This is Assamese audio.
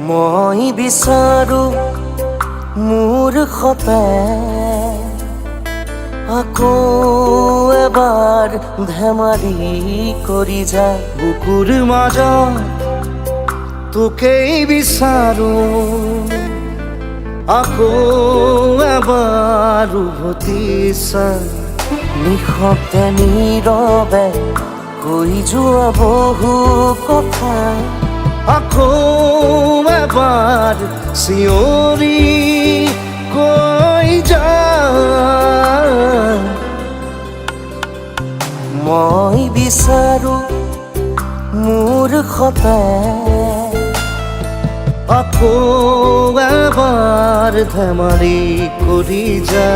মই বিচাৰো মোৰ খতে আকৌ এবাৰ ধেমালি কৰি যা। বুকুৰ মাজত তোকেই বিচাৰো আকৌ এবাৰ উভতি চা। নিশতে নীৰৱে কৈ যোৱা বহু কথা আকৌ এবাৰ চিঞৰি কৈ যা। মই বিচাৰো মোৰ খতে আকৌ এবাৰ ধেমালি কৰি যা।